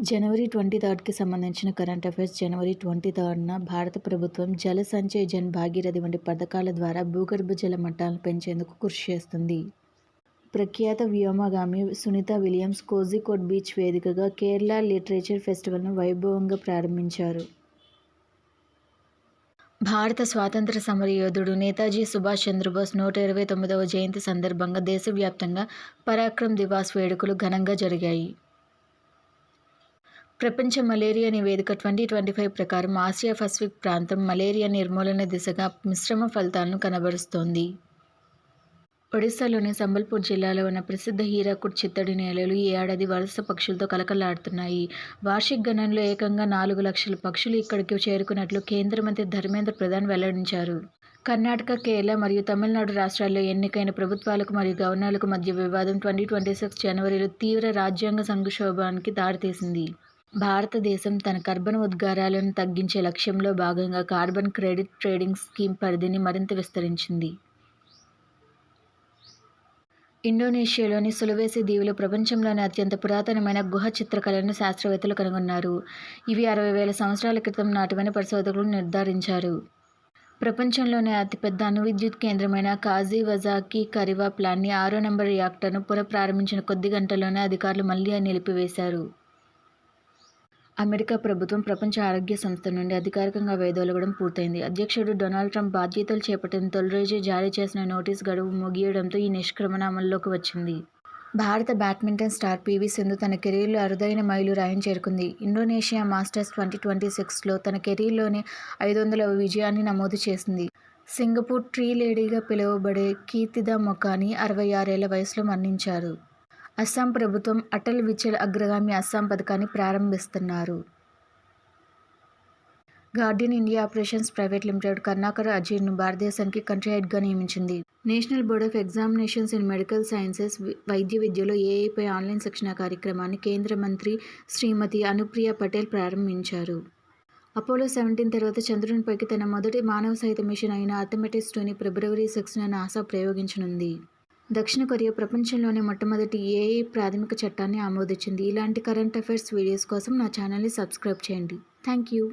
జనవరి 23కి సంబంధించిన current affairs. జనవరి 23న భారత ప్రభుత్వం జల సంచయ్, జన్ భాగీరథి వంటి పథకాల ద్వారా భూగర్భ జల మట్టాలను పెంచేందుకు కృషి చేస్తుంది. ప్రఖ్యాత వ్యోమగామి సునీతా విలియమ్స్ కోజికోడ్ బీచ్ వేదికగా కేరళ లిటరేచర్ ఫెస్టివల్ను వైభవంగా ప్రారంభించారు. భారత స్వాతంత్ర్య సమరయోధుడు నేతాజీ సుభాష్ చంద్రబోస్ 129వ జయంతి సందర్భంగా దేశవ్యాప్తంగా పరాక్రమ్ దివాస్ వేడుకలు ఘనంగా జరిగాయి. ప్రపంచ మలేరియా నివేదిక 2025 ప్రకారం ఆసియా పసిఫిక్ ప్రాంతం మలేరియా నిర్మూలన దిశగా మిశ్రమ ఫలితాలను కనబరుస్తోంది. ఒడిశాలోని సంబల్పూర్ జిల్లాలో ఉన్న ప్రసిద్ధ హీరాకుడ్ చిత్తడి నేలలు ఈ ఏడాది వలస పక్షులతో కలకలాడుతున్నాయి. వార్షిక గణనలో ఏకంగా 4 లక్షల పక్షులు ఇక్కడికి చేరుకున్నట్లు కేంద్ర మంత్రి ధర్మేంద్ర ప్రధాన్ వెల్లడించారు. కర్ణాటక, కేరళ మరియు తమిళనాడు రాష్ట్రాల్లో ఎన్నికైన ప్రభుత్వాలకు మరియు గవర్నర్లకు మధ్య వివాదం 2026 జనవరిలో తీవ్ర రాజ్యాంగ సంక్షోభానికి దారితీసింది. భారతదేశం తన కర్బన ఉద్గారాలను తగ్గించే లక్ష్యంలో భాగంగా కార్బన్ క్రెడిట్ ట్రేడింగ్ స్కీమ్ పరిధిని మరింత విస్తరించింది. ఇండోనేషియాలోని సులవేసి దీవులో ప్రపంచంలోని అత్యంత పురాతనమైన గుహ చిత్రకళను శాస్త్రవేత్తలు కనుగొన్నారు. ఇవి 60,000 సంవత్సరాల క్రితం నాటివని పరిశోధకులు నిర్ధారించారు. ప్రపంచంలోనే అతిపెద్ద అణువిద్యుత్ కేంద్రమైన కాజీవజాకి కరివా ప్లాంట్ని 6వ నెంబర్ రియాక్టర్ను పునఃప్రారంభించిన కొద్ది గంటల్లోనే అధికారులు మళ్లీ నిలిపివేశారు. అమెరికా ప్రభుత్వం ప్రపంచ ఆరోగ్య సంస్థ నుండి అధికారికంగా వైదొలగడం పూర్తయింది. అధ్యక్షుడు డొనాల్డ్ ట్రంప్ బాధ్యతలు చేపట్టిన తొలి రోజే జారీ చేసిన నోటీసు గడువు ముగియడంతో ఈ నిష్క్రమణ అమల్లోకి వచ్చింది. భారత బ్యాడ్మింటన్ స్టార్ పీవీ సింధు తన కెరీర్లో అరుదైన మైలురాయిని చేరుకుంది. ఇండోనేషియా మాస్టర్స్ 2026లో తన కెరీర్లోనే 500వ విజయాన్ని నమోదు చేసింది. సింగపూర్ ట్రీ లేడీగా పిలువబడే కీర్తిదా మొకాని 66 ఏళ్ల వయసులో మరణించారు. అస్సాం ప్రభుత్వం అటల్ విచల్ అగ్రగామి అస్సాం పథకాన్ని ప్రారంభిస్తున్నారు. Guardian India operations private limited Karunakar అజీర్ను భారతదేశానికి కంట్రీ హెడ్గా నియమించింది. National Board of Examinations in Medical Sciences వైద్య విద్యలో ఏఐపై ఆన్లైన్ శిక్షణ కార్యక్రమాన్ని కేంద్ర మంత్రి శ్రీమతి అనుప్రియ పటేల్ ప్రారంభించారు. అపోలో 17 తర్వాత చంద్రునిపైకి తన మొదటి మానవ సహిత మిషన్ అయిన ఆర్టెమిస్ 2ని ఫిబ్రవరి 6న నాసా ప్రయోగించనుంది. దక్షిణ కొరియా ప్రపంచంలోనే మొట్టమొదటి ఏఐ ప్రాథమిక చట్టాన్ని ఆమోదించింది. ఇలాంటి కరెంట్ అఫైర్స్ వీడియోస్ కోసం నా ఛానల్ని సబ్స్క్రైబ్ చేయండి. Thank you.